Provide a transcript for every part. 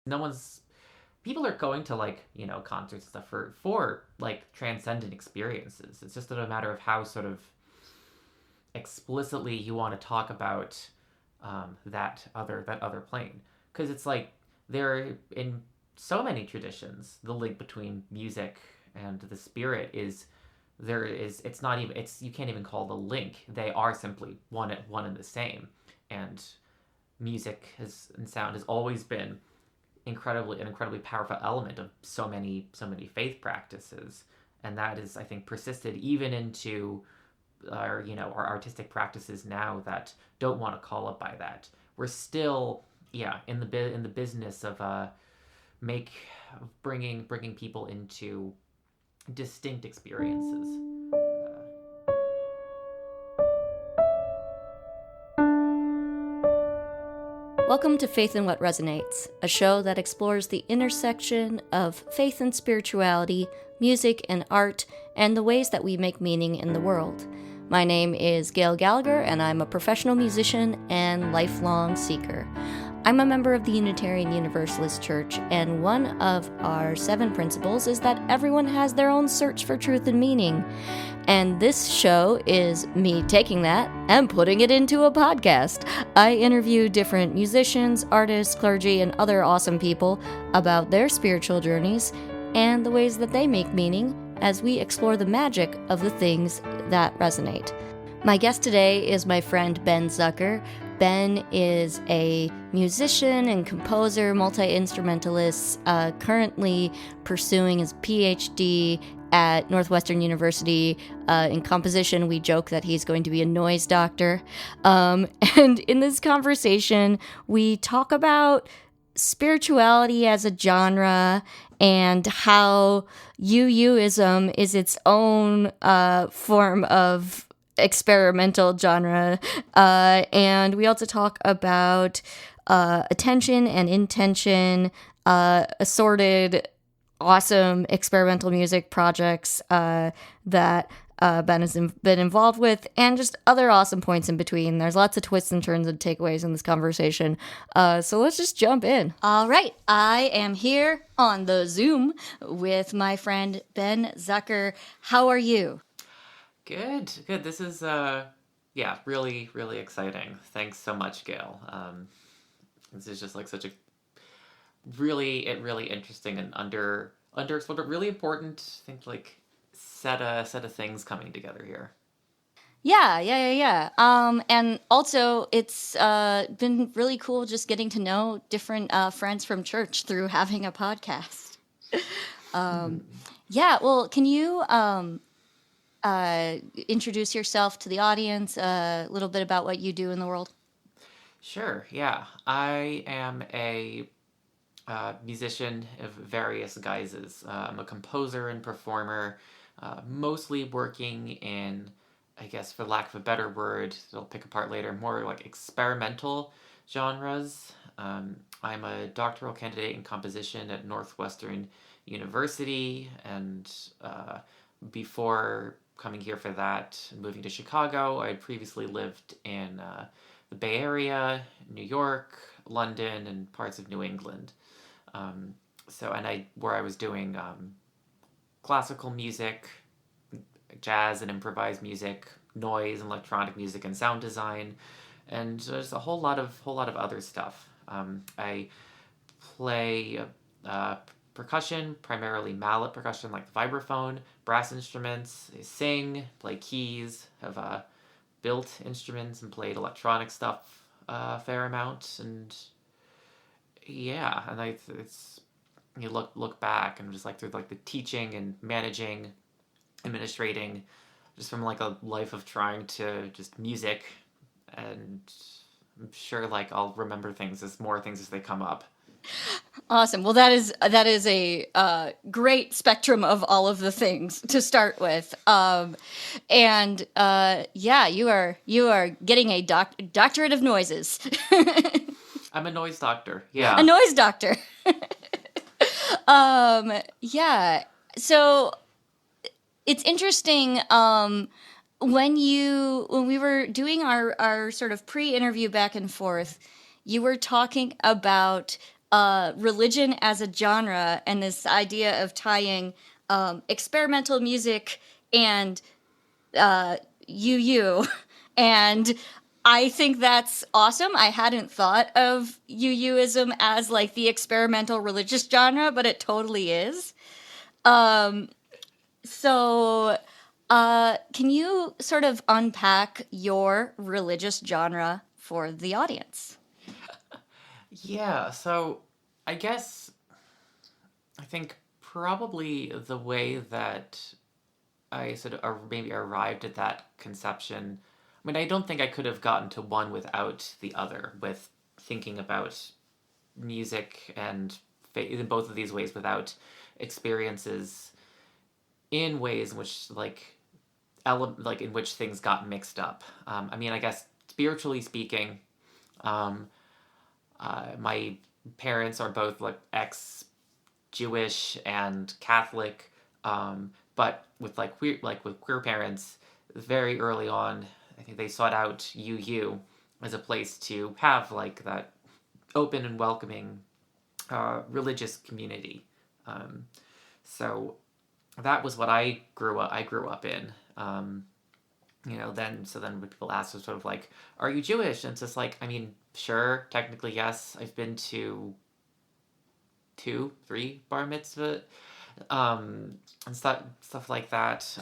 no one's people are going to concerts and stuff for like transcendent experiences. It's just a matter of how sort of explicitly you want to talk about that other plane, because it's like there in so many traditions the link between music and the spirit is there is it's not even it's you can't even call the link. They are simply one and the same. And music and sound has always been an incredibly powerful element of so many faith practices, and that is, I think, persisted even into our artistic practices now that don't want to call it by that. We're still in the business of make bringing people into distinct experiences. Welcome to Faith in What Resonates, a show that explores the intersection of faith and spirituality, music and art, and the ways that we make meaning in the world. My name is Gail Gallagher, and I'm a professional musician and lifelong seeker. I'm a member of the Unitarian Universalist Church, and one of our 7 principles is that everyone has their own search for truth and meaning. And this show is me taking that and putting it into a podcast. I interview different musicians, artists, clergy, and other awesome people about their spiritual journeys and the ways that they make meaning as we explore the magic of the things that resonate. My guest today is my friend Ben Zucker. Ben is a musician and composer, multi-instrumentalist, currently pursuing his PhD at Northwestern University in composition. We joke that he's going to be a noise doctor. And in this conversation, we talk about spirituality as a genre and how UUism is its own form of experimental genre, and we also talk about attention and intention, assorted awesome experimental music projects that Ben has been involved with, and just other awesome points in between. There's lots of twists and turns and takeaways in this conversation, so let's just jump in. All right, I am here on the Zoom with my friend Ben Zucker. How are you? Good. This is really, really exciting. Thanks so much, Gail. This is just like such a really interesting and underexplored, but really important, I think, like set of things coming together here. Yeah. And also, it's been really cool just getting to know different friends from church through having a podcast. Yeah. Well, can you introduce yourself to the audience, a little bit about what you do in the world? Sure, yeah. I am a musician of various guises. I'm a composer and performer, mostly working in, I guess, for lack of a better word, I'll pick apart later, more like experimental genres. I'm a doctoral candidate in composition at Northwestern University, and before coming here for that, moving to Chicago, I had previously lived in the Bay Area, New York, London, and parts of New England. Where I was doing classical music, jazz and improvised music, noise and electronic music, and sound design, and there's a whole lot of other stuff. I play percussion, primarily mallet percussion like the vibraphone, brass instruments. I sing, play keys, have built instruments and played electronic stuff a fair amount. And yeah, and it's you look back and just like through like the teaching and managing, administrating, just from like a life of trying to just music, and I'm sure like I'll remember more things as they come up. Awesome. Well, that is a great spectrum of all of the things to start with, and you are getting a doctorate of noises. I'm a noise doctor. Yeah, a noise doctor. Yeah. So it's interesting. When we were doing our sort of pre-interview back and forth, you were talking about religion as a genre and this idea of tying experimental music and UU. And I think that's awesome. I hadn't thought of UUism as like the experimental religious genre, but it totally is. So, can you sort of unpack your religious genre for the audience? Yeah, so I guess I think probably the way that I sort of maybe arrived at that conception. I mean, I don't think I could have gotten to one without the other, with thinking about music and in both of these ways without experiences in ways in which like in which things got mixed up. I mean, I guess spiritually speaking, um, my parents are both like ex-Jewish and Catholic, but with with queer parents, very early on, I think they sought out UU as a place to have like that open and welcoming religious community. So that was what I grew up in. Then when people ask us sort of like, are you Jewish? And it's just like, I mean, sure, technically yes. I've been to 3 bar mitzvah, and stuff like that.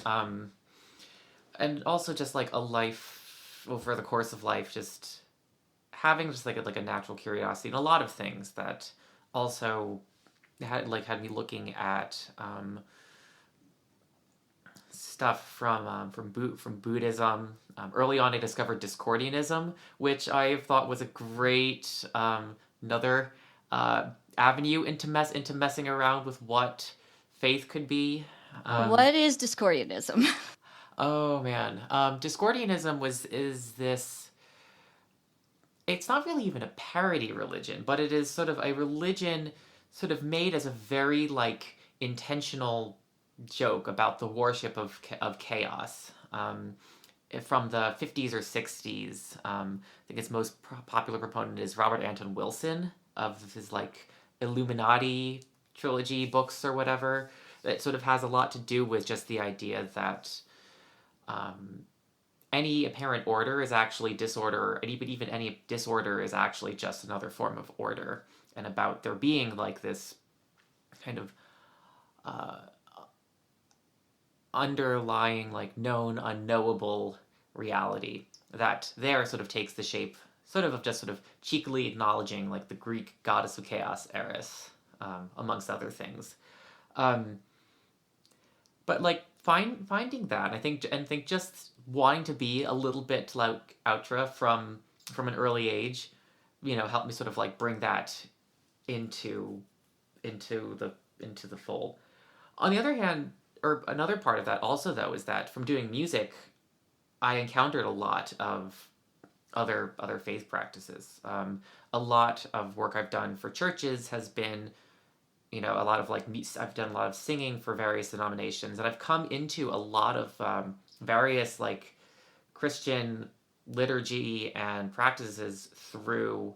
And also just like a life over the course of life, just having just like a natural curiosity in a lot of things that also had me looking at stuff from Buddhism. Early on, I discovered Discordianism, which I thought was a great another avenue into messing around with what faith could be. What is Discordianism? Oh man, Discordianism is this. It's not really even a parody religion, but it is sort of a religion, sort of made as a very like intentional joke about the worship of chaos. From the 50s or 60s, I think its most popular proponent is Robert Anton Wilson of his like Illuminati trilogy books or whatever. That sort of has a lot to do with just the idea that any apparent order is actually disorder, and even any disorder is actually just another form of order, and about there being like this kind of underlying, like known, unknowable reality that there sort of takes the shape of just sort of cheekily acknowledging like the Greek goddess of chaos, Eris, amongst other things. But like finding that, I think just wanting to be a little bit like Outra from an early age, helped me sort of like bring that into the fold. On the other hand, or another part of that also though, is that from doing music, I encountered a lot of other faith practices. A lot of work I've done for churches has been, a lot of like I've done a lot of singing for various denominations, and I've come into a lot of various like Christian liturgy and practices through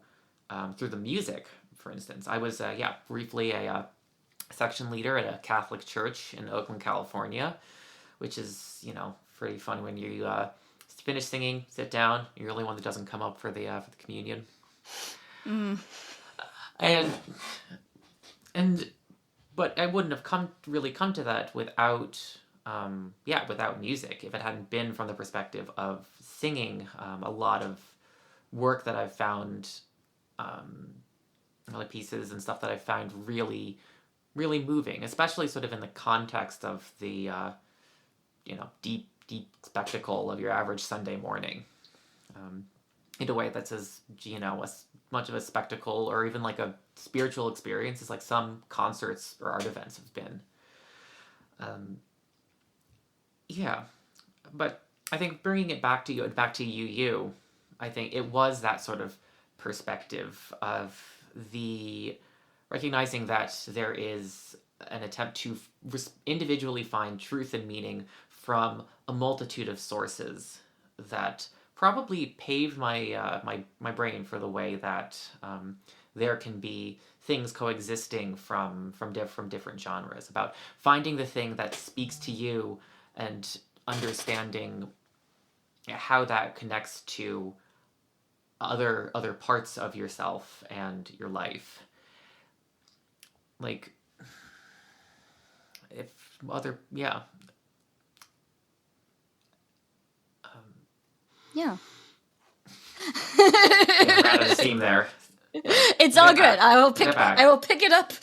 the music. For instance, I was briefly a section leader at a Catholic church in Oakland, California, which is pretty fun when you finish singing, sit down. You're the only one that doesn't come up for the communion. But I wouldn't have come to that without music, if it hadn't been from the perspective of singing. A lot of work that I've found, like pieces and stuff that I found really, really moving, especially sort of in the context of the deep spectacle of your average Sunday morning, in a way that's as as much of a spectacle or even like a spiritual experience as like some concerts or art events have been. But I think bringing it back to UU, I think it was that sort of perspective of the recognizing that there is an attempt to individually find truth and meaning from a multitude of sources that probably paved my my brain for the way that there can be things coexisting from different genres, about finding the thing that speaks to you and understanding how that connects to other parts of yourself and your life. Like, if other, yeah. Yeah. Yeah, out of the seam there. It's all good. I will pick it up.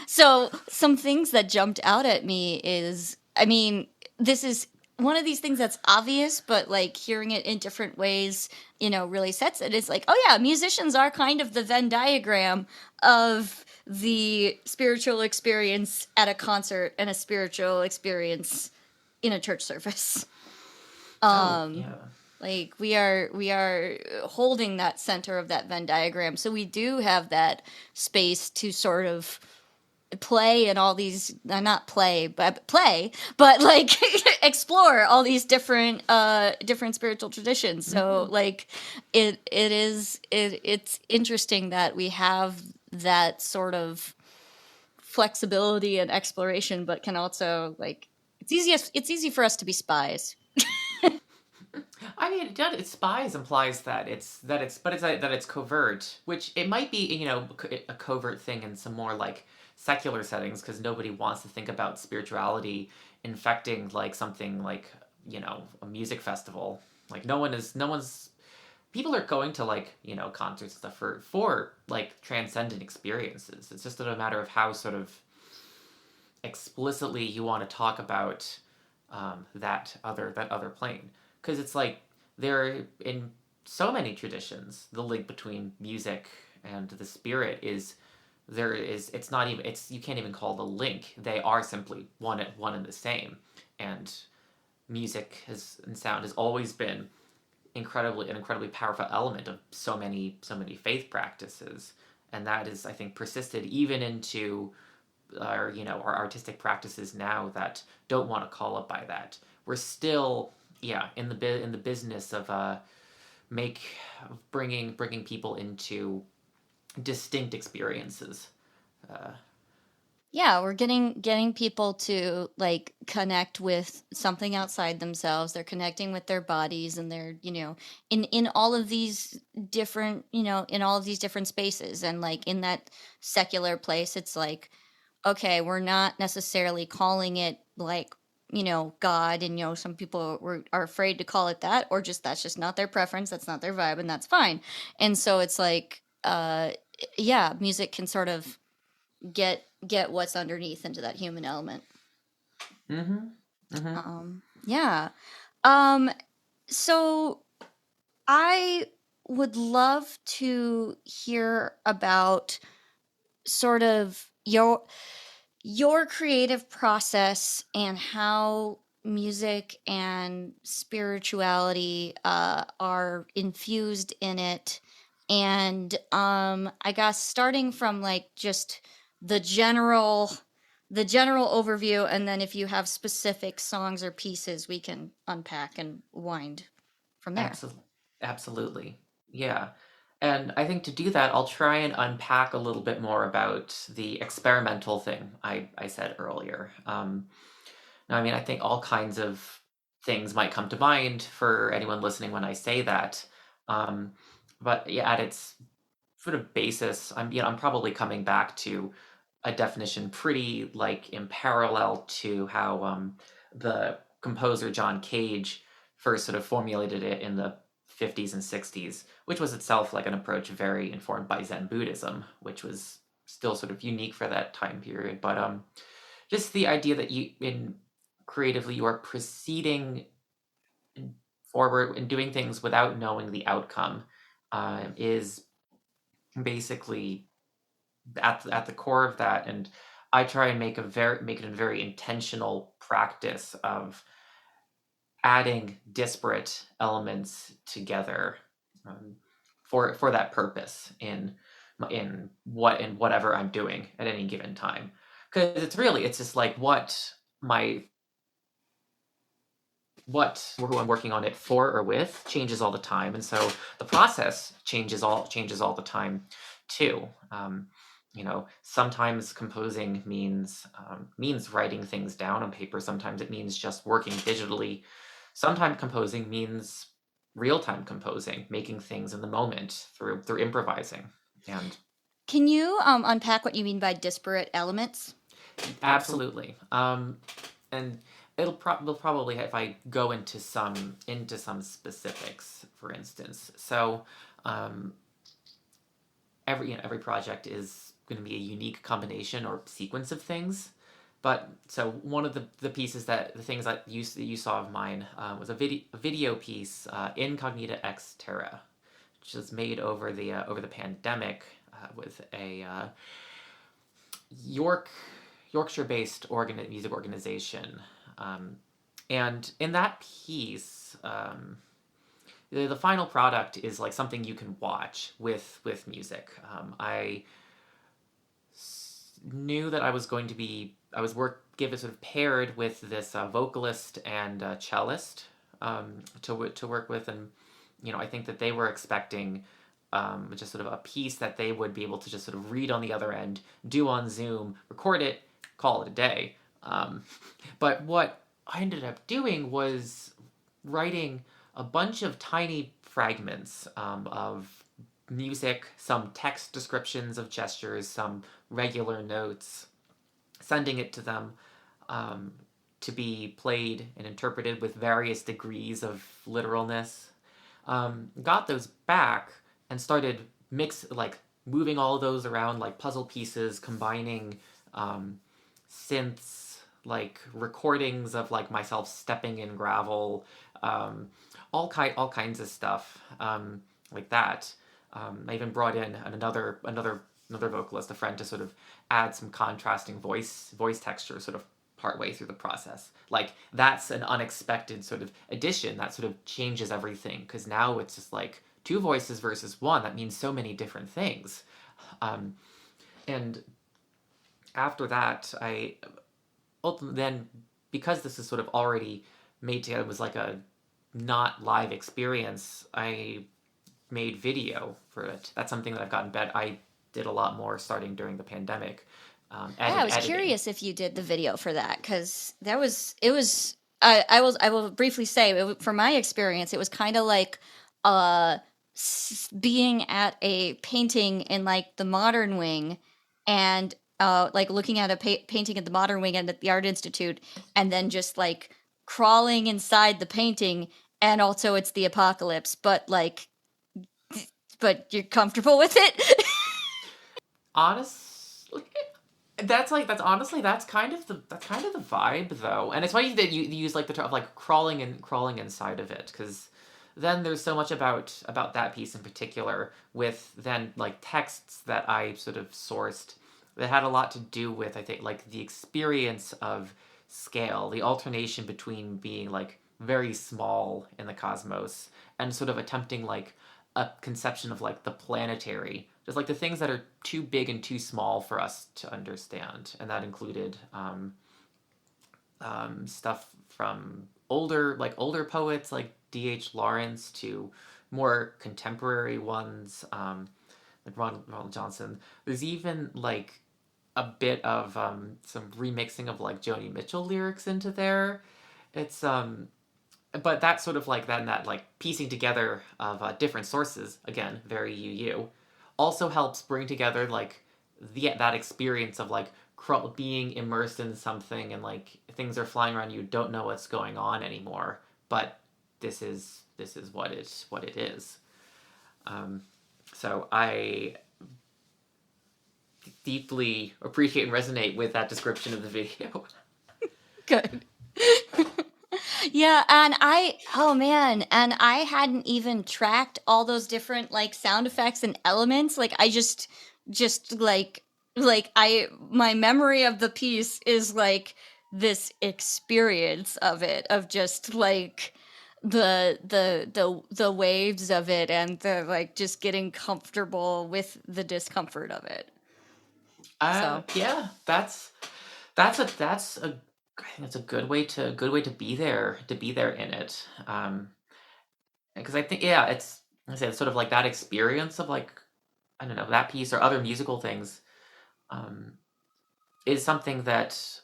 So some things that jumped out at me is, I mean, this is one of these things that's obvious, but like hearing it in different ways, really sets it. It's like, oh yeah, musicians are kind of the Venn diagram of the spiritual experience at a concert and a spiritual experience in a church service. Yeah. Like we are holding that center of that Venn diagram, so we do have that space to sort of play in all these, not play, but like explore all these different spiritual traditions. So like it's interesting that we have that sort of flexibility and exploration, but can also, like, it's easy for us to be spies. I mean, spies implies that it's covert, which it might be, a covert thing in some more like secular settings, because nobody wants to think about spirituality infecting like something like, a music festival. Like no one's people are going to, like, concerts and stuff for like transcendent experiences. It's just a matter of how sort of explicitly you want to talk about that other plane, because it's like there, in so many traditions, the link between music and the spirit is it's not even, you can't even call it a link. They are simply one and the same. And music and sound has always been an incredibly powerful element of so many faith practices, and that is, I think, persisted even into our artistic practices now that don't want to call it by that. We're still in the business of bringing people into distinct experiences. Yeah, we're getting people to like connect with something outside themselves. They're connecting with their bodies, and they're, in all of these different, in all of these different spaces. And like in that secular place, it's like, okay, we're not necessarily calling it like, God, and some people are afraid to call it that, or just that's just not their preference, that's not their vibe, and that's fine. And so it's like, yeah, music can sort of get what's underneath into that human element. Yeah. So I would love to hear about sort of your creative process and how music and spirituality are infused in it. And I guess starting from like just the general overview, and then if you have specific songs or pieces, we can unpack and wind from there. Absolutely. Yeah. And I think to do that, I'll try and unpack a little bit more about the experimental thing I said earlier. Now, I mean, I think all kinds of things might come to mind for anyone listening when I say that. But yeah, at its sort of basis, I'm probably coming back to a definition pretty like in parallel to how the composer John Cage first sort of formulated it in the 50s and 60s, which was itself like an approach very informed by Zen Buddhism, which was still sort of unique for that time period. But just the idea that creatively you are proceeding forward and doing things without knowing the outcome is basically at the core of that. And I try and make it a very intentional practice of adding disparate elements together for that purpose in whatever I'm doing at any given time. Because it's just like what my who I'm working on it for or with changes all the time, and so the process changes all the time too. Sometimes composing means writing things down on paper. Sometimes it means just working digitally. Sometimes composing means real time composing, making things in the moment through improvising. And Can you unpack what you mean by disparate elements? absolutely. And we'll probably, if I go into some specifics, for instance. So, um, every project is going to be a unique combination or sequence of things. But so one of the pieces the things that you saw of mine was a video piece, Incognita Ex Terra, which was made over the pandemic with a Yorkshire-based music organization, and in that piece, the final product is like something you can watch with music. I knew that I was give it sort of paired with this vocalist and cellist to work with, and I think that they were expecting just sort of a piece that they would be able to just sort of read on the other end, do on Zoom, record it, call it a day. But what I ended up doing was writing a bunch of tiny fragments of music, some text descriptions of gestures, some regular notes, sending it to them to be played and interpreted with various degrees of literalness. Got those back and started moving all of those around like puzzle pieces, combining synths, like recordings of like myself stepping in gravel, all kinds of stuff like that. I even brought in another vocalist, a friend, to sort of add some contrasting voice texture, sort of partway through the process. Like that's an unexpected sort of addition that sort of changes everything, because now it's just like two voices versus one. That means so many different things. And after that, I ultimately then, because this is sort of already made together, was like a not live experience, I made video for it. That's something that I've gotten better. I did a lot more starting during the pandemic. Yeah, I was Editing. curious if you did the video for that, because it was. I will briefly say, from my experience, it was kind of like uh being at a painting in like the modern wing, and like looking at a painting at the modern wing and at the art institute, and then just like crawling inside the painting, and also it's the apocalypse, but you're comfortable with it. Honestly, that's kind of the vibe, though. And it's funny that you use like the term of like crawling inside of it, because then there's so much about that piece in particular, with then like texts that I sort of sourced that had a lot to do with, I think, like the experience of scale, the alternation between being like very small in the cosmos and sort of attempting like a conception of like the planetary, just like the things that are too big and too small for us to understand. And that included stuff from older poets like D.H. Lawrence to more contemporary ones, like Ronald Johnson. There's even like a bit of some remixing of like Joni Mitchell lyrics into there. It's but that sort of like that like piecing together of different sources, again, very UU, also helps bring together like that experience of like being immersed in something, and like things are flying around, you don't know what's going on anymore, but this is what it is. So I deeply appreciate and resonate with that description of the video. Good. Yeah, oh man, and I hadn't even tracked all those different like sound effects and elements. Like I just my memory of the piece is like this experience of it, of just like the waves of it, and the like just getting comfortable with the discomfort of it. So Yeah, that's a I think it's a good way to be there in it. Because I think, yeah, it's, like I said, it's sort of like that experience of like, I don't know, that piece or other musical things, um, is something that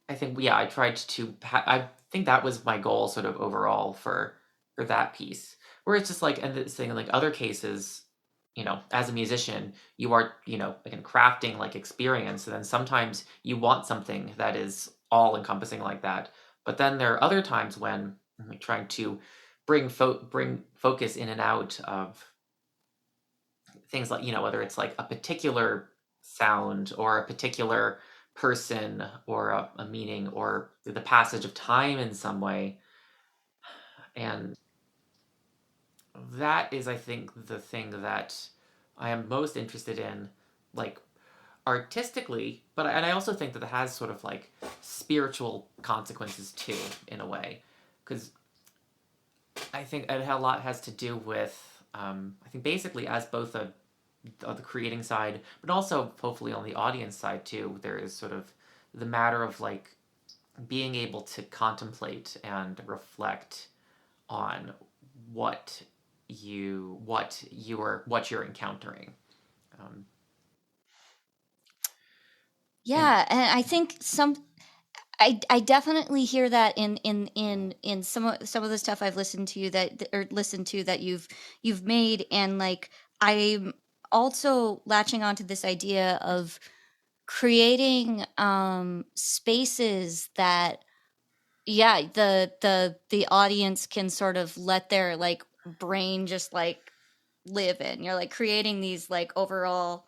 I think, yeah, I tried to. I think that was my goal, sort of overall for that piece. Where it's just like, and this thing, like other cases, as a musician, you are, again, crafting like experience, and then sometimes you want something that is all encompassing like that. But then there are other times when I'm like, trying to bring focus in and out of things like, whether it's like a particular sound or a particular person or a meaning or the passage of time in some way. And that is, I think, the thing that I am most interested in, like artistically, but and I also think that it has sort of like spiritual consequences too, in a way, because I think a lot has to do with, I think basically as both a on the creating side, but also hopefully on the audience side too, there is sort of the matter of like being able to contemplate and reflect on what what you're encountering. Um, and Yeah, and I think I definitely hear that in some of the stuff I've listened to that you've made, and like I'm also latching onto this idea of creating spaces that, yeah, the audience can sort of let their like brain just like live in. You're like creating these like overall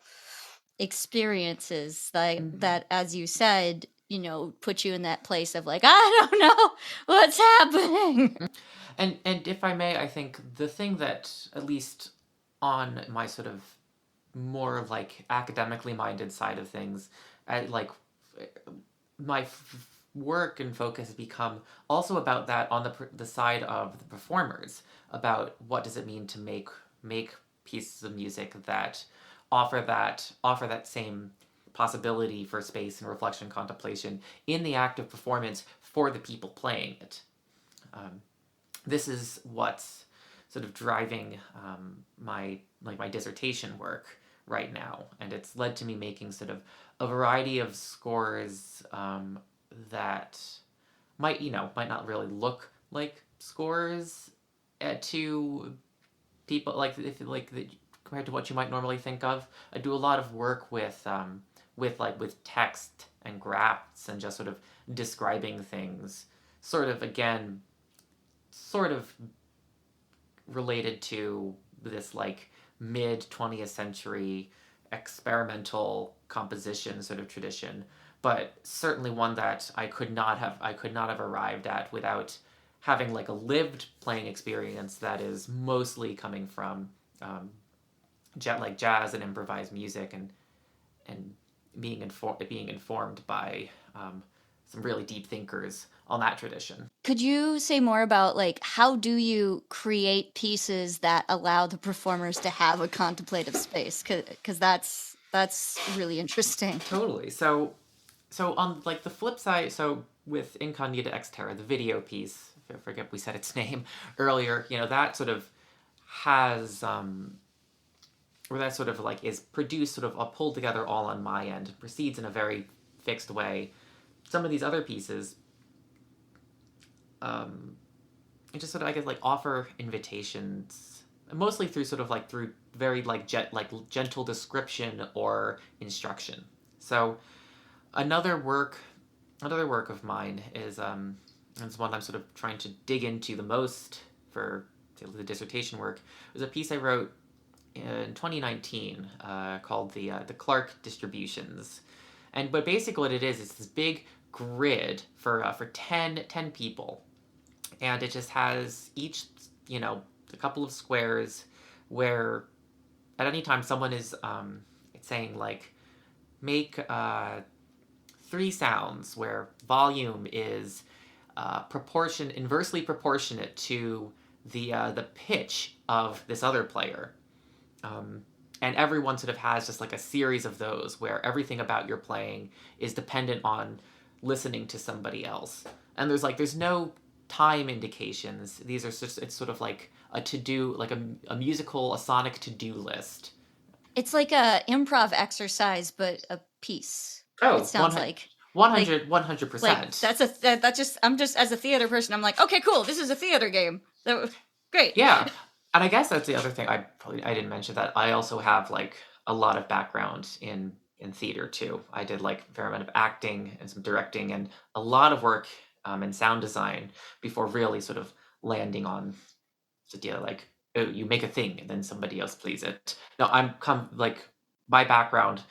experiences mhm. that, as you said, put you in that place of like, I don't know what's happening. And if I may, I think the thing that, at least on my sort of more like academically minded side of things, like my work and focus has become also about that on the side of the performers, about what does it mean to make pieces of music that offer that same possibility for space and reflection contemplation in the act of performance for the people playing it. um, this is what's sort of driving, my dissertation work right now, and it's led to me making sort of a variety of scores, that might not really look like scores, to people, like if like compared to what you might normally think of. I do a lot of work with text and graphs and just sort of describing things, sort of again, sort of related to this like mid 20th century experimental composition sort of tradition, but certainly one that I could not have arrived at without having like a lived playing experience that is mostly coming from, um, like jazz and improvised music, and being informed by, some really deep thinkers on that tradition. Could you say more about like how do you create pieces that allow the performers to have a contemplative space? Because that's really interesting. Totally. So on like the flip side, so with Incognita Exterra, the video piece, I forget we said its name earlier, that sort of has, where that sort of like is produced sort of pulled together all on my end and proceeds in a very fixed way. Some of these other pieces, um, it just sort of, I guess, like offer invitations, mostly through sort of like through very like gentle description or instruction. So another work another work of mine is, and it's one I'm sort of trying to dig into the most for the dissertation work. It was a piece I wrote in 2019, called the Clark distributions. And but basically what it is, it's this big grid for 10 people, and it just has each, a couple of squares where at any time someone is, it's saying like make, three sounds where volume is, inversely proportionate to the pitch of this other player. Um, and everyone sort of has just like a series of those where everything about your playing is dependent on listening to somebody else. And there's no time indications. These are just, it's sort of like a to-do, like a musical, a sonic to-do list. It's like a improv exercise, but a piece. It Oh, sounds like 100, that's just I'm just as a theater person, I'm like, okay, cool, this is a theater game. Great. Yeah. And I guess that's the other thing I didn't mention, that I also have like a lot of background in theater too. I did like a fair amount of acting and some directing and a lot of work in sound design before really sort of landing on the idea like, oh, you make a thing and then somebody else plays it. No, my background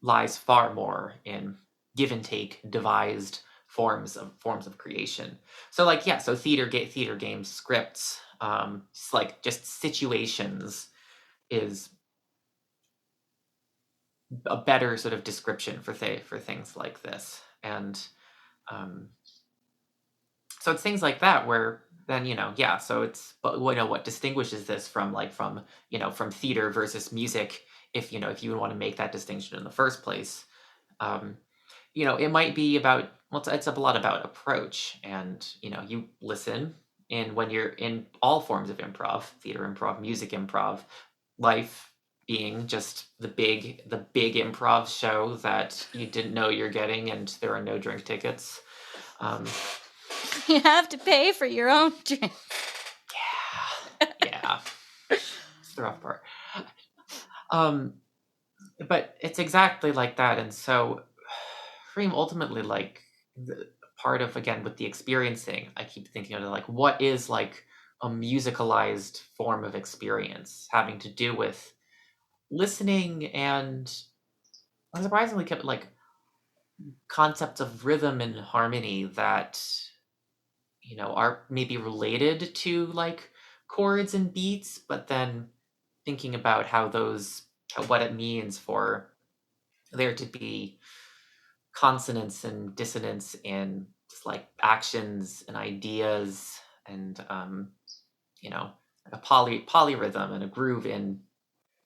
lies far more in give and take devised forms of creation. So like, yeah, so theater games, scripts, just situations is a better sort of description for things like this. And so it's things like that where then, yeah, so it's, but what distinguishes this from from theater versus music, if you want to make that distinction in the first place. It might be about, well, it's a lot about approach, and you listen. And when you're in all forms of improv, theater improv, music improv, life being just the big improv show that you didn't know you're getting, and there are no drink tickets. You have to pay for your own drink. Yeah. It's the rough part. But it's exactly like that, and so Freem ultimately, like, the part of, again, with the experiencing, I keep thinking of it like, what is like a musicalized form of experience having to do with listening and surprisingly kept like concepts of rhythm and harmony that are maybe related to like chords and beats, but then thinking about what it means for there to be consonance and dissonance in just like actions and ideas, and a polyrhythm and a groove in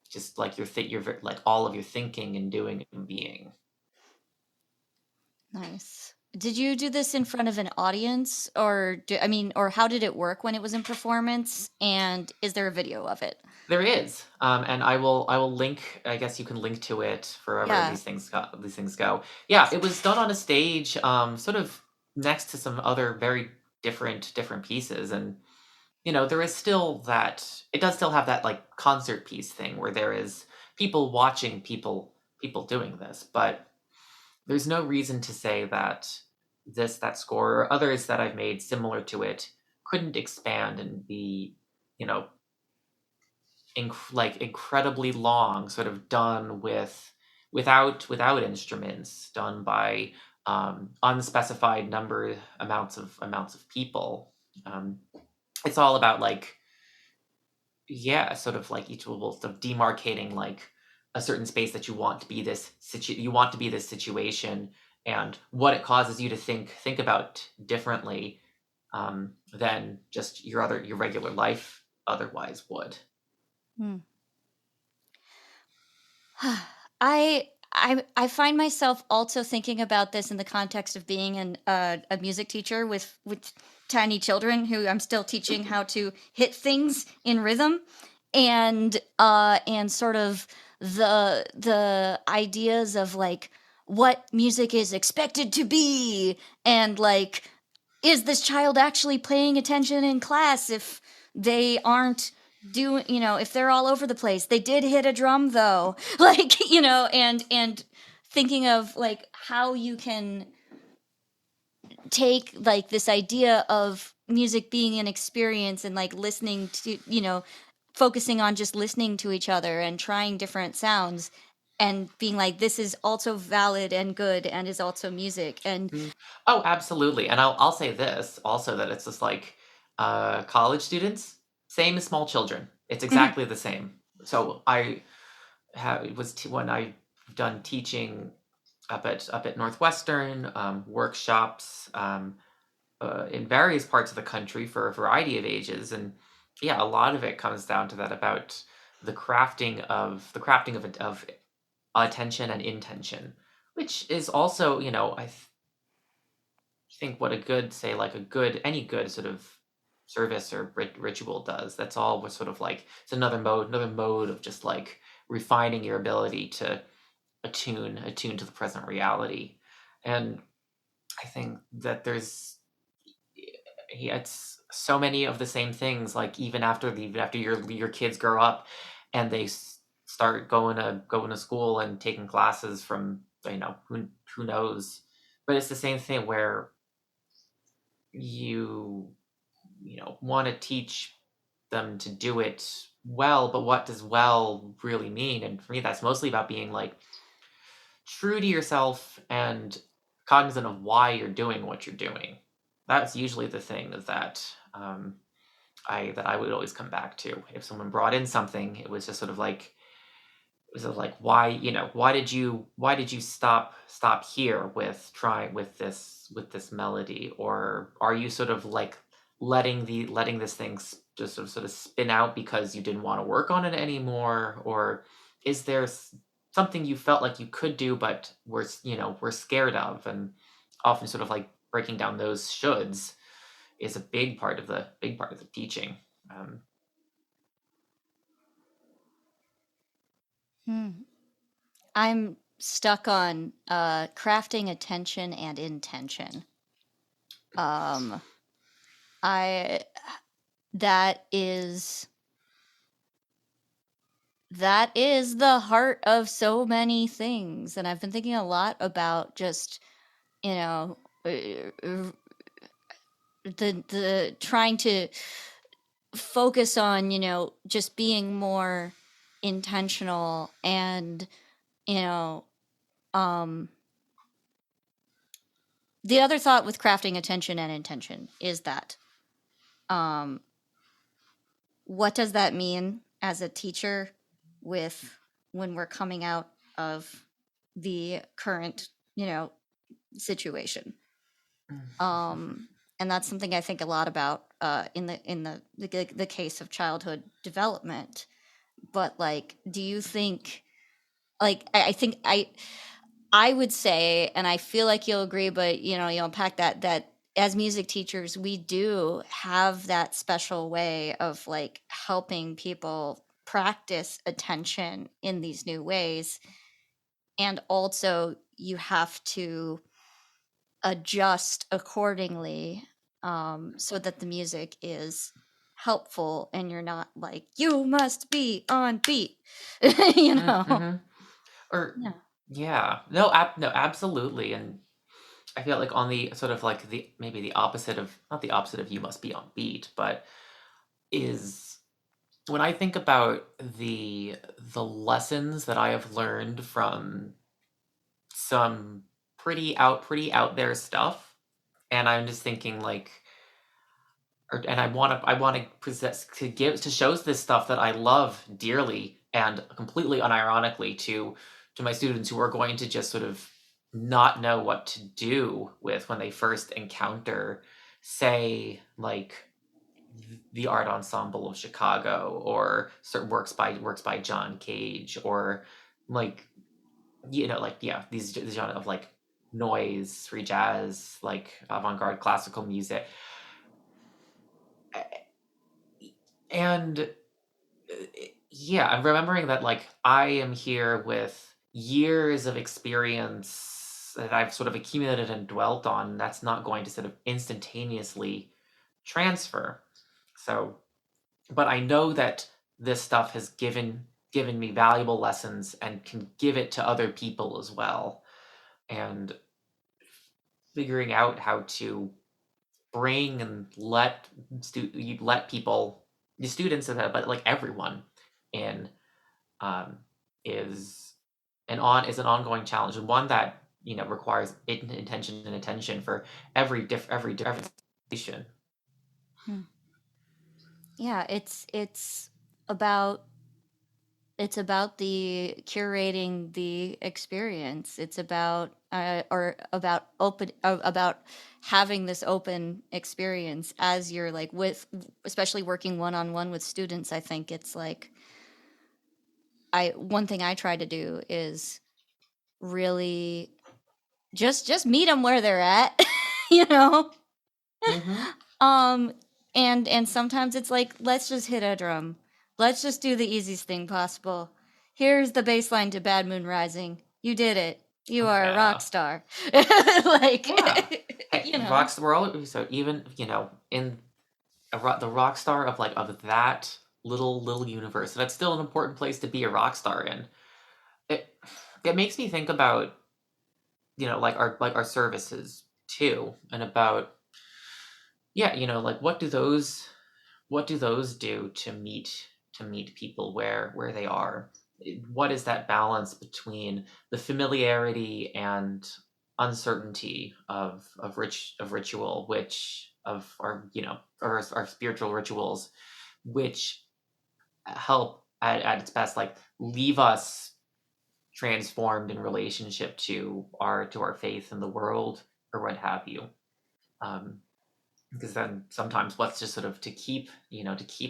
just like your like all of your thinking and doing and being. Nice. Did you do this in front of an audience, or or how did it work when it was in performance? And is there a video of it? There is, and I will link. I guess you can link to it forever. Yeah. These things go. Yeah, it was done on a stage, sort of next to some other very different pieces, and there is still that. It does still have that like concert piece thing where there is people watching people doing this, but there's no reason to say that that score or others that I've made similar to it couldn't expand and be, you know, incredibly long, sort of done without instruments, done by unspecified amounts of people. It's all about like, yeah, sort of like each will sort of demarcating like a certain space that you want to be this situation, and what it causes you to think about differently than just your regular life otherwise would. Hmm. I find myself also thinking about this in the context of being a music teacher with tiny children who I'm still teaching how to hit things in rhythm, and sort of the ideas of like what music is expected to be, and like, is this child actually paying attention in class if they aren't doing, if they're all over the place? They did hit a drum though. Like, and thinking of like how you can take like this idea of music being an experience and like listening to, focusing on just listening to each other and trying different sounds and being like, this is also valid and good and is also music. And Oh, absolutely. And I'll say this also, that it's just like college students, same as small children. It's exactly the same. So I when I've done teaching up at Northwestern, workshops in various parts of the country for a variety of ages, and yeah, a lot of it comes down to that, about the crafting of attention and intention, which is also, think what a good, say, like a good, any good sort of service or ritual does, that's all was sort of like, it's another mode of just like refining your ability to attune to the present reality. And I think that there's, yeah, it's so many of the same things. Like even after your kids grow up, and they start going to school and taking classes from, who knows, but it's the same thing where you want to teach them to do it well, but what does well really mean? And for me, that's mostly about being like true to yourself and cognizant of why you're doing what you're doing. That's usually the thing that I would always come back to. If someone brought in something, it was just sort of like, why, why did you stop here with trying with this melody? Or are you sort of like letting this thing just sort of spin out because you didn't want to work on it anymore? Or is there something you felt like you could do but were scared of? And often sort of like breaking down those shoulds is a big part of the teaching. um, I'm stuck on crafting attention and intention. I that is the heart of so many things, and I've been thinking a lot about just the trying to focus on just being more intentional and um the other thought with crafting attention and intention is that what does that mean as a teacher with when we're coming out of the current situation? And that's something I think a lot about in the case of childhood development. But like, do you think, like, I think I would say, and I feel like you'll agree, but you unpack that as music teachers, we do have that special way of like helping people practice attention in these new ways. And also you have to adjust accordingly, so that the music is helpful and you're not like, you must be on beat. you know mm-hmm. Or yeah. yeah, no, no, absolutely. And I feel like on the sort of like the maybe the opposite of, not the opposite of you must be on beat, but is when I think about the lessons that I have learned from some pretty out there stuff, and I'm just thinking like, and I want to possess to show this stuff that I love dearly and completely unironically to my students who are going to just sort of not know what to do with when they first encounter, say, like the Art Ensemble of Chicago, or certain works by John Cage, or like, like, yeah, these genre of like noise, free jazz, like avant-garde classical music. And yeah, I'm remembering that like I am here with years of experience that I've sort of accumulated and dwelt on. That's not going to sort of instantaneously transfer. So, but I know that this stuff has given me valuable lessons and can give it to other people as well. And figuring out how to bring and let people, the students, but like everyone in, um, is an ongoing challenge, and one that requires intention and attention for every different situation. Hmm. Yeah, about the curating the experience. It's about or about open about having this open experience as you're like with, especially working one on one with students. I think it's like, one thing I try to do is really just meet them where they're at. you know? Mm-hmm. And sometimes it's like, let's just hit a drum. Let's just do the easiest thing possible. Here's the bass line to Bad Moon Rising. You did it. You are a rock Yeah. star. Like, Yeah. Hey, you know. rocks. We're all so even in the rock star of that little universe. That's still an important place to be a rock star in. It it makes me think about like our services too, and about like what do those do to meet people where they are? What is that balance between the familiarity and uncertainty of ritual, which of our our spiritual rituals, which help at its best like leave us transformed in relationship to our faith in the world or what have you. um because then sometimes what's just sort of to keep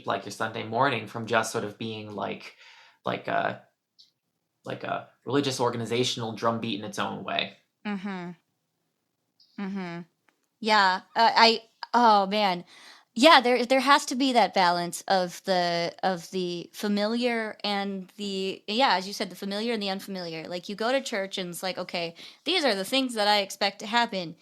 like your Sunday morning from just sort of being like a religious organizational drumbeat in its own way. Mm-hmm. Mm-hmm. Yeah. Oh man. Yeah, there has to be that balance of the familiar and the, yeah, as you said, the familiar and the unfamiliar. Like, you go to church and it's like, okay, these are the things that I expect to happen.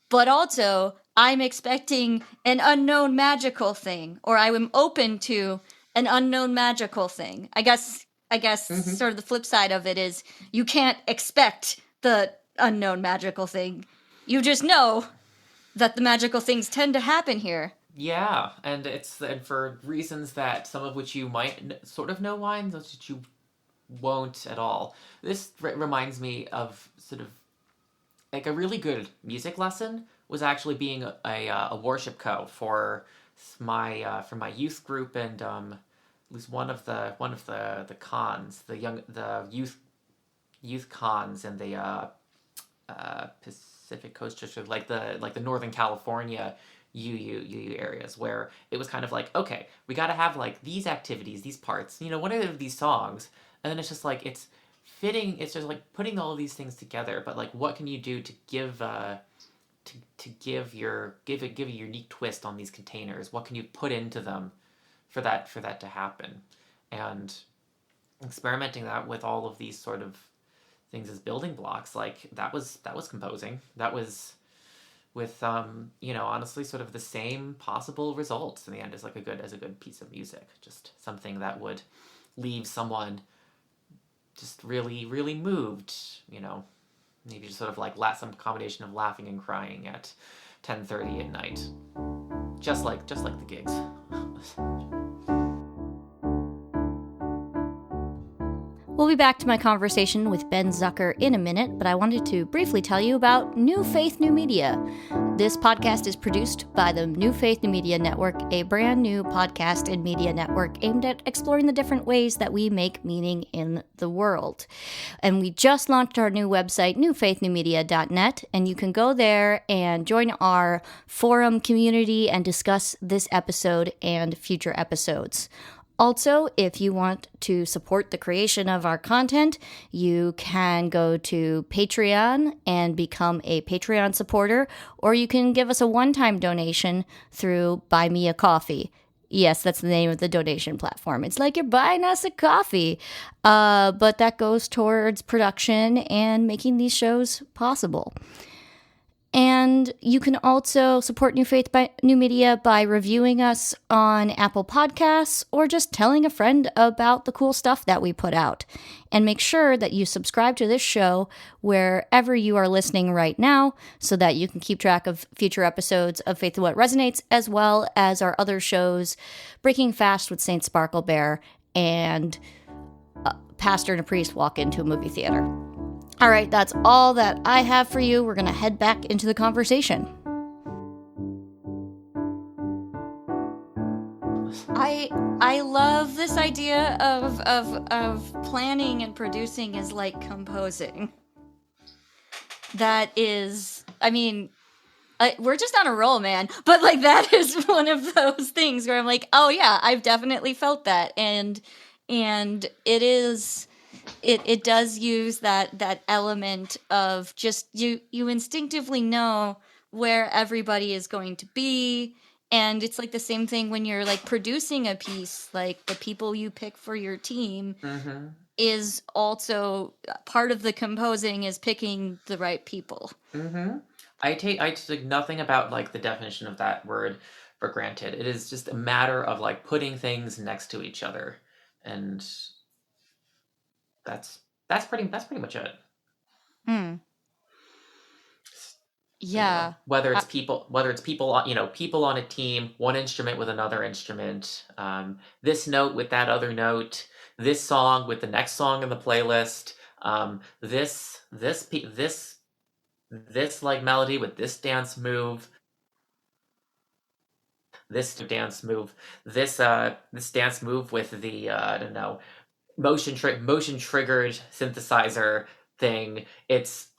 But also, I'm expecting an unknown magical thing, or I am open to an unknown magical thing. I guess Mm-hmm. sort of the flip side of it is, you can't expect the unknown magical thing. You just know that the magical things tend to happen here. Yeah, and for reasons that some of which you might sort of know why, and those that you won't at all. This reminds me of sort of like a really good music lesson was actually being a worship co for my youth group, and at least one of the cons, the youth cons in the Pacific Coast District, like the Northern California UU areas, where it was kind of like, okay, we got to have like these activities, these parts, what are these songs, and then it's just like it's fitting. It's just like putting all of these things together, but like, what can you do to give a unique twist on these containers? What can you put into them for that to happen? And experimenting that with all of these sort of things as building blocks, like that was composing. That was with honestly sort of the same possible results in the end as a good piece of music. Just something that would leave someone just really really moved. Maybe just sort of like some combination of laughing and crying at 10:30 at night, just like the gigs. We'll be back to my conversation with Ben Zucker in a minute, but I wanted to briefly tell you about New Faith New Media. This podcast is produced by the New Faith New Media Network, a brand new podcast and media network aimed at exploring the different ways that we make meaning in the world. And we just launched our new website, newfaithnewmedia.net, and you can go there and join our forum community and discuss this episode and future episodes. Also, if you want to support the creation of our content, you can go to Patreon and become a Patreon supporter, or you can give us a one-time donation through Buy Me a Coffee. Yes, that's the name of the donation platform. It's like you're buying us a coffee, but that goes towards production and making these shows possible. And you can also support New Faith by New Media by reviewing us on Apple Podcasts, or just telling a friend about the cool stuff that we put out. And make sure that you subscribe to this show wherever you are listening right now, so that you can keep track of future episodes of Faith and What Resonates, as well as our other shows, Breaking Fast with Saint Sparkle Bear, and a pastor and a priest walk into a movie theater. All right, that's all that I have for you. We're going to head back into the conversation. I love this idea of planning and producing is like composing. That is, I mean, we're just on a roll, man. But like, that is one of those things where I'm like, oh yeah, I've definitely felt that, and it is. It does use that element of just you instinctively know where everybody is going to be. And it's like the same thing when you're like producing a piece, like the people you pick for your team Mm-hmm. is also part of the composing is picking the right people. Mm-hmm. I take nothing about like the definition of that word for granted. It is just a matter of like putting things next to each other, and that's pretty much it. Hmm. Yeah. Whether it's people people on a team, one instrument with another instrument, this note with that other note, this song with the next song in the playlist, this like melody with this dance move, this dance move with the I don't know, motion triggered synthesizer thing. It's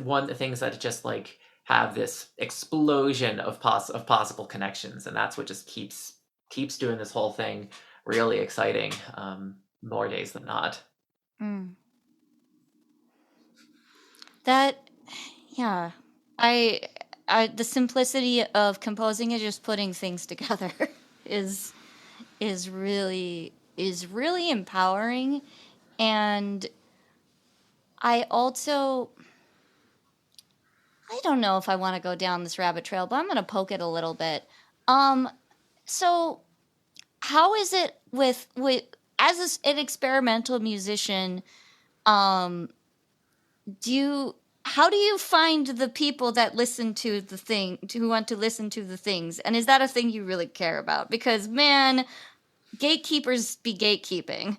one of the things that just like have this explosion of possible connections, and that's what just keeps doing this whole thing really exciting, more days than not. Mm. That, yeah. I, the simplicity of composing and just putting things together is really empowering. And I also, I don't know if I want to go down this rabbit trail, but I'm going to poke it a little bit. Um, so how is it with as an experimental musician? Um, do you how do you find the people that listen to the thing who want to listen to the things, and is that a thing you really care about? Because man, gatekeepers be gatekeeping.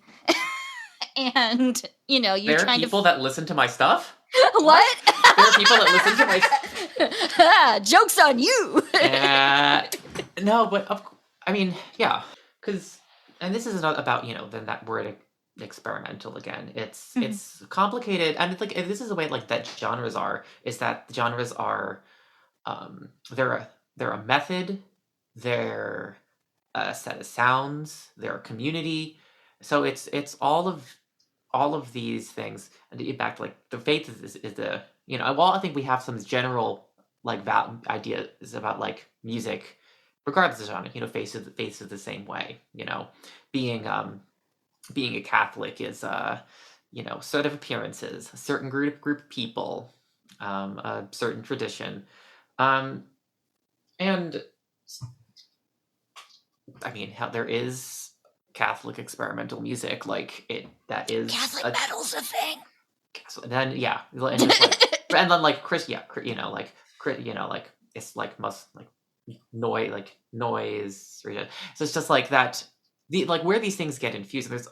And you're There are trying to people that listen to my stuff. what? There are people that listen to my Joke's on you. no, but I mean, yeah, because and this is not about then that word experimental again. It's complicated, and it's like this is the way like that genres are. Is that the genres are they're a method, they're a set of sounds, they're a community. So it's all of these things, and to get back to like the faith is the well, I think we have some general like ideas about like music regardless of genre. Faith is the same way. Being being a Catholic is sort of appearances, a certain group of people, a certain tradition, um and I mean how there is Catholic experimental music, like it that is Catholic metal's a thing. and then yeah, and just like and then like Chris, yeah, like like it's like must like noise. So it's just like that. The like where these things get infused. There's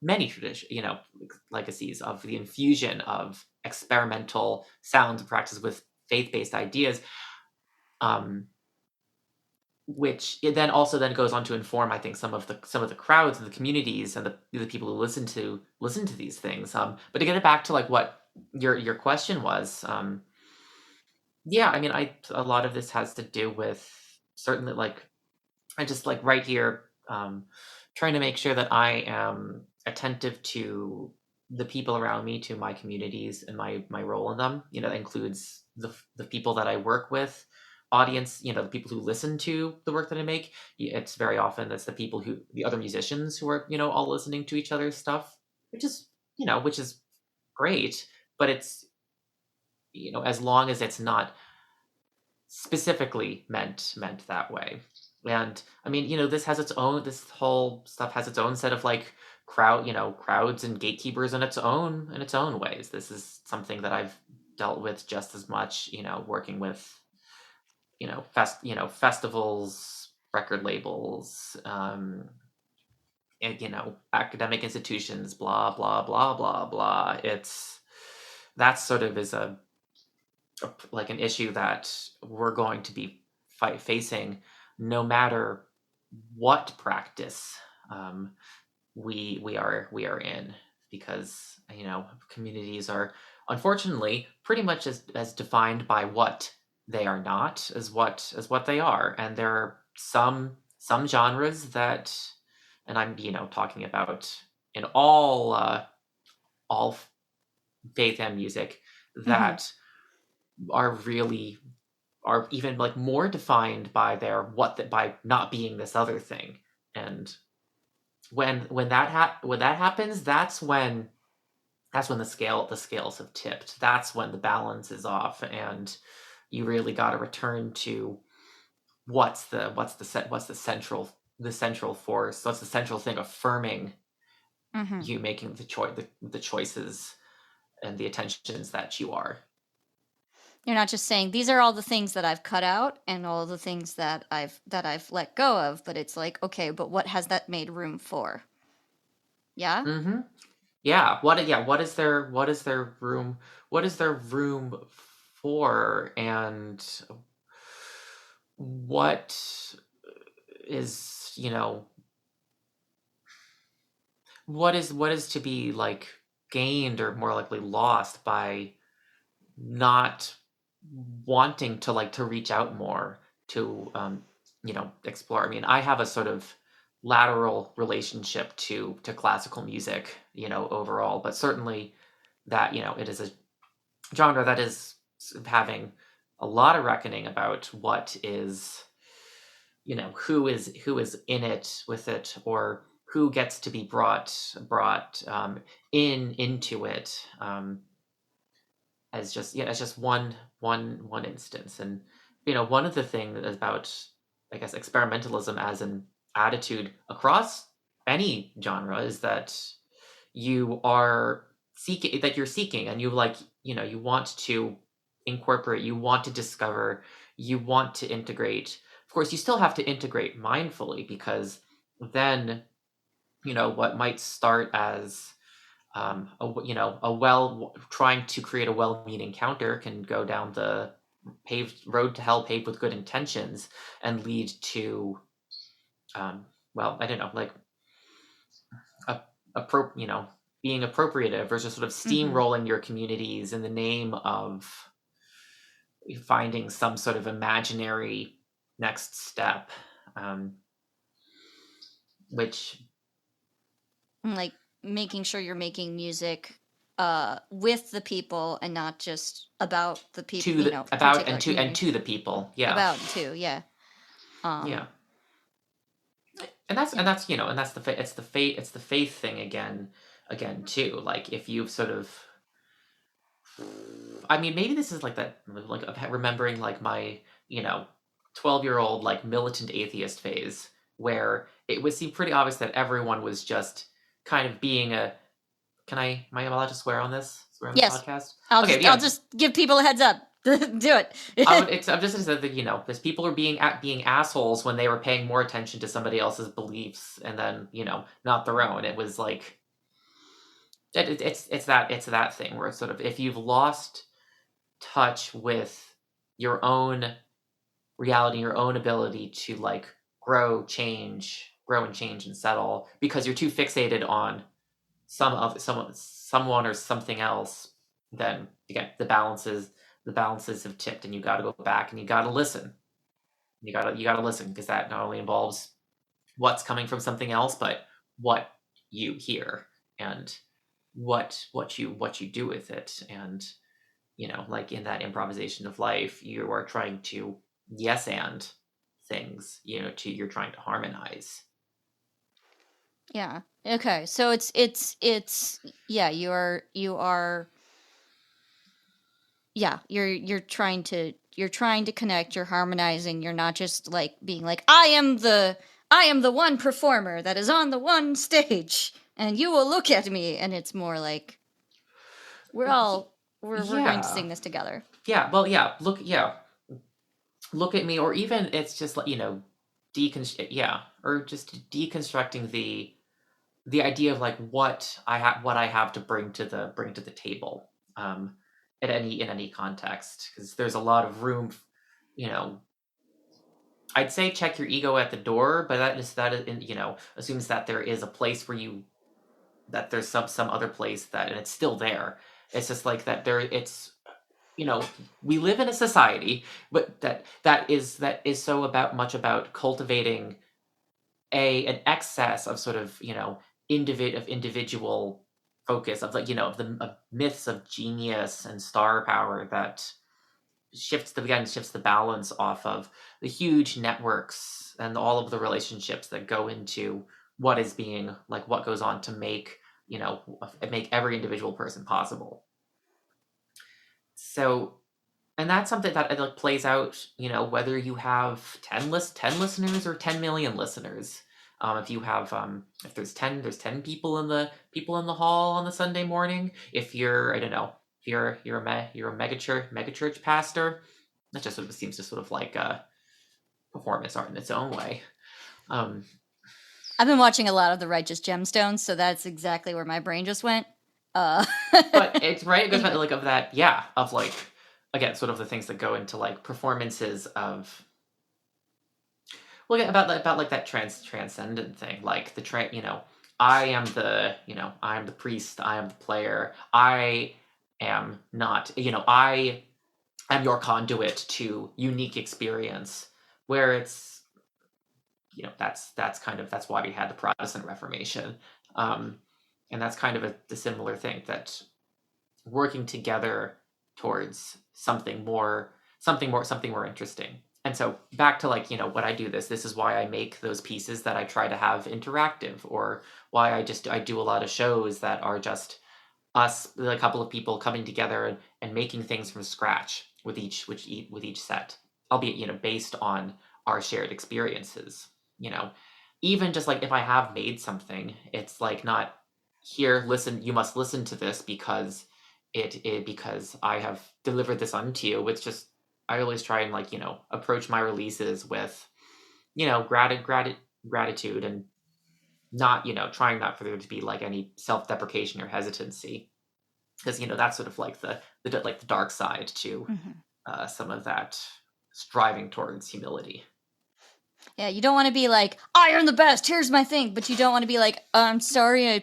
many tradition, legacies of the infusion of experimental sounds and practices with faith-based ideas. Which it then also then goes on to inform, I think, some of the crowds and the communities and the people who listen to these things. But to get it back to like what your question was, yeah, I mean, a lot of this has to do with certainly like I just like right here, trying to make sure that I am attentive to the people around me, to my communities, and my role in them. That includes the people that I work with, audience. The people who listen to the work that I make. It's very often that's the other musicians who are all listening to each other's stuff, which is great. But it's as long as it's not specifically meant that way. And I mean, this whole stuff has its own set of like crowds and gatekeepers in its own ways. This is something that I've dealt with just as much, working with festivals, record labels, and academic institutions, blah blah blah blah blah. That sort of is like an issue that we're going to be facing no matter what practice we are in, because communities are unfortunately pretty much as defined by what they are not as what they are. And there are some genres that, and I'm talking about in all faith and music, that are really are even like more defined by their by not being this other thing. And when that happens, that's when the scales have tipped. That's when the balance is off, and you really got to return to what's the central force, what's the central thing affirming Mm-hmm. you making the choices and the attentions that you are. You're not just saying these are all the things that I've cut out and all the things that I've let go of, but it's like, okay, but what has that made room for? Yeah? Mm-hmm. Yeah. What is there room for, and what is what is to be like gained or more likely lost by not wanting to reach out more to explore. I mean, I have a sort of lateral relationship to classical music, overall, but certainly that it is a genre that is having a lot of reckoning about what is who is in it with it, or who gets to be brought into it, as just one instance. And one of the things about, I guess, experimentalism as an attitude across any genre is that you're seeking, and you want to incorporate, you want to discover, you want to integrate. Of course, you still have to integrate mindfully, because then what might start as trying to create a well-meaning counter can go down the paved road to hell, paved with good intentions, and lead to I don't know, like a, being appropriative versus sort of Mm-hmm. steamrolling your communities in the name of finding some sort of imaginary next step, which Like making sure you're making music with the people and not just about the people, to the about particular and community. to the people, yeah. About too, yeah. Yeah. Um And that's it's the faith thing again too. Like, if you've sort of, I mean, maybe this is like that, like remembering like my 12-year-old like militant atheist phase, where it would seem pretty obvious that everyone was just kind of being a, am I allowed to swear on this yes. podcast? I'll Okay, just I'll yeah. just give people a heads up. Do it. I'm just gonna say that because people were being assholes when they were paying more attention to somebody else's beliefs, and then not their own. It was like it's that thing where it's sort of, if you've lost touch with your own reality, your own ability to like grow and change and settle, because you're too fixated on someone or something else, then again the balances have tipped, and you got to go back and you got to listen. You got to listen, because that not only involves what's coming from something else, but what you hear, and what you do with it. And like in that improvisation of life, you are trying to yes and things, you're trying to harmonize. Yeah. Okay. So it's yeah, you are yeah, you're trying to connect, you're harmonizing, you're not just like being like I am the one performer that is on the one stage and you will look at me, and it's more like we're going to Yeah. sing this together. Yeah, well, look at me, or even it's just like or just deconstructing the idea of like what I have to bring to the table, in any context, because there's a lot of room, you know I'd say check your ego at the door, but assumes that there is a place where that there's some other place, that and it's still there. It's just like that there it's you know we live in a society, but that is so about cultivating an excess of sort of individual focus, of like of the of myths of genius and star power, that shifts the balance off of the huge networks and all of the relationships that go into what is being like what goes on to make make every individual person possible. So, and that's something that like plays out, whether you have 10 listeners or 10 million listeners. If you have if there's 10 people in the hall on the Sunday morning. If you're, I don't know, if you're a mega church pastor, that just sort of seems to sort of like performance art in its own way. I've been watching a lot of The Righteous Gemstones, so that's exactly where my brain just went. But it's right. It goes back to like of that, of like, again, sort of the things that go into like performances of. Well, yeah, about like that transcendent thing, like I am the priest, I am the player, I am not, I am your conduit to unique experience, where it's, that's why we had the Protestant Reformation, and that's kind of the similar thing, that working together towards something more interesting. And so back to like, what I do this is why I make those pieces that I try to have interactive, or why I do a lot of shows that are just us, a couple of people coming together and making things from scratch with each set, albeit, based on our shared experiences. Even just like if I have made something, it's like not here, listen, you must listen to this because because I have delivered this unto you. It's just, I always try and like, approach my releases with, gratitude, and not, trying not for there to be like any self-deprecation or hesitancy, because that's sort of like the dark side to some of that striving towards humility. Yeah, you don't want to be like, I am the best, here's my thing, but you don't want to be like, I'm sorry I'm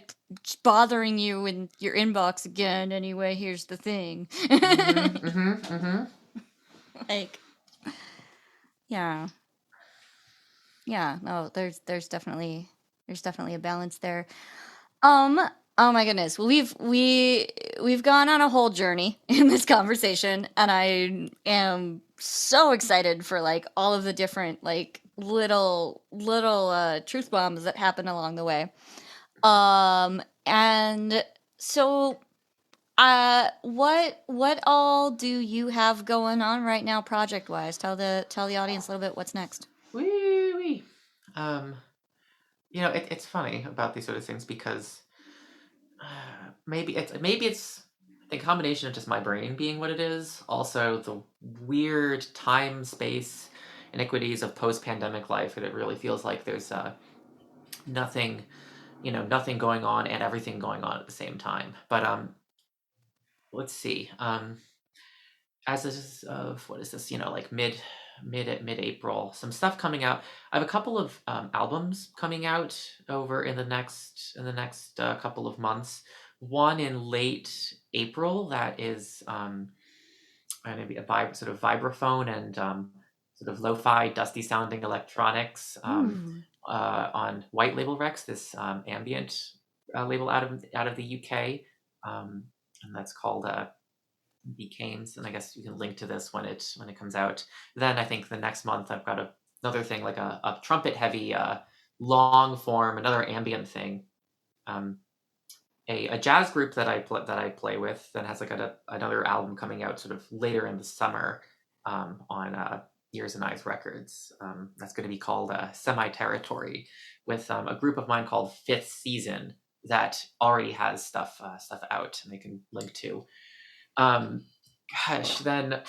bothering you in your inbox again, anyway, here's the thing. Like, yeah, no, there's definitely a balance there. Oh my goodness. Well, we've gone on a whole journey in this conversation, and I am so excited for like all of the different like little truth bombs that happen along the way. And so what all do you have going on right now project wise? Tell the audience a little bit what's next. Wee. It's funny about these sort of things, because maybe it's a combination of just my brain being what it is, also the weird time space iniquities of post-pandemic life, that it really feels like there's nothing going on and everything going on at the same time. But let's see. As this of what is this? Like mid-April, some stuff coming out. I have a couple of albums coming out over in the next couple of months. One in late April that is going to be a sort of vibraphone and sort of lo-fi, dusty sounding electronics on White Label Rex, this ambient label out of the UK, and that's called Becames, and I guess you can link to this when it comes out. Then I think the next month I've got another thing, like a trumpet heavy long form, another ambient thing, a jazz group that I play with, that has like another album coming out sort of later in the summer on Ears and Eyes Records. That's going to be called Semi Territory, with a group of mine called Fifth Season that already has stuff out, and they can link to. Then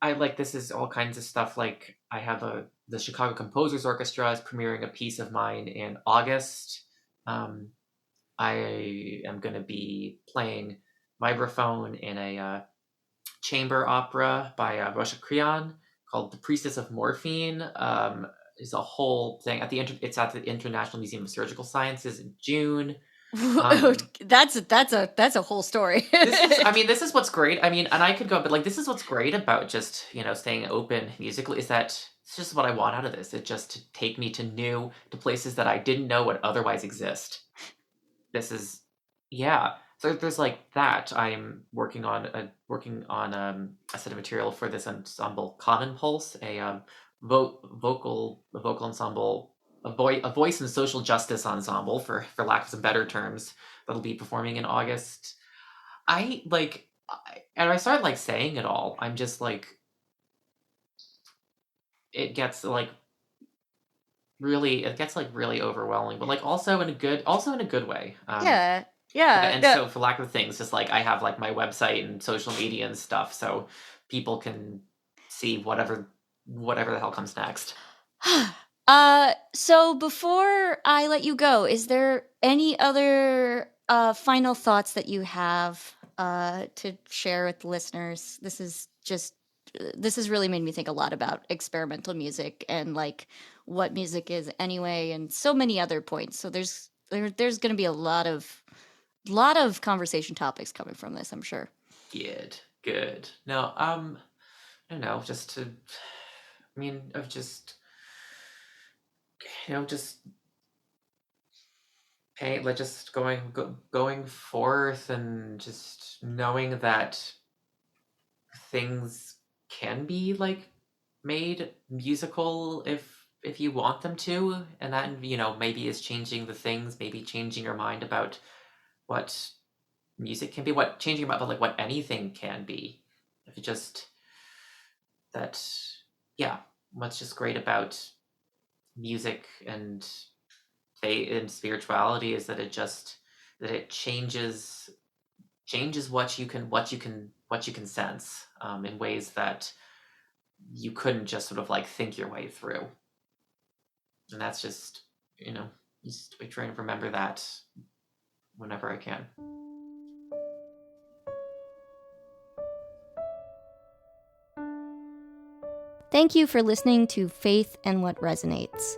I like, this is all kinds of stuff. Like I have the Chicago Composers Orchestra is premiering a piece of mine in August. I am going to be playing vibraphone in a chamber opera by Rosha Kriyan called The Priestess of Morphine. Is a whole thing it's at the International Museum of Surgical Sciences in June. That's a whole story. This is what's great. And I could go, but like, this is what's great about just, staying open musically, is that it's just what I want out of this. It just to take me to places that I didn't know would otherwise exist. This is, So there's like that. I'm working on a set of material for this ensemble, Common Pulse, a vocal ensemble, a voice and social justice ensemble, for lack of some better terms, that'll be performing in August. And I started like saying it all. I'm just like, it gets like really overwhelming, but like also in a good way. Yeah. Yeah. And No, so, for lack of things, just like I have like my website and social media and stuff, so people can see whatever the hell comes next. So before I let you go, is there any other final thoughts that you have to share with the listeners? This has really made me think a lot about experimental music and like what music is anyway, and so many other points. So there's going to be a lot of conversation topics coming from this, I'm sure. Good. No, I don't know, of just, just paint, like just going forth and just knowing that things can be like made musical if you want them to, and that maybe is changing the things, maybe changing your mind about what music can be, what changing about like what anything can be. If it just that Yeah, what's just great about music and faith and spirituality is that it changes what you can sense, in ways that you couldn't just sort of like think your way through. And that's just I try and remember that whenever I can. Thank you for listening to Faith and What Resonates.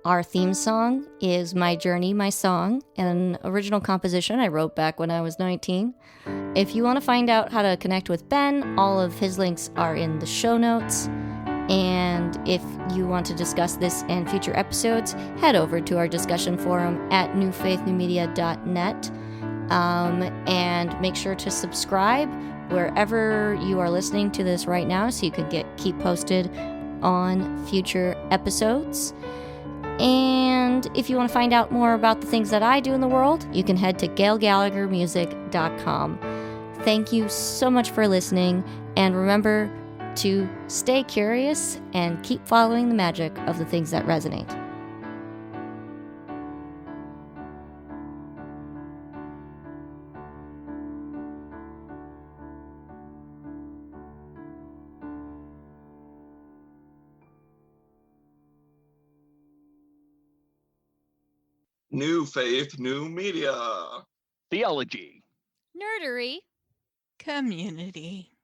Our theme song is My Journey, My Song, an original composition I wrote back when I was 19. If you want to find out how to connect with Ben, all of his links are in the show notes. And if you want to discuss this and future episodes, head over to our discussion forum at newfaithnewmedia.net. And make sure to subscribe wherever you are listening to this right now so you can keep posted on future episodes. And if you want to find out more about the things that I do in the world, you can head to gailgallaghermusic.com. Thank you so much for listening, and remember to stay curious and keep following the magic of the things that resonate. New faith, new media. Theology. Nerdery. Community.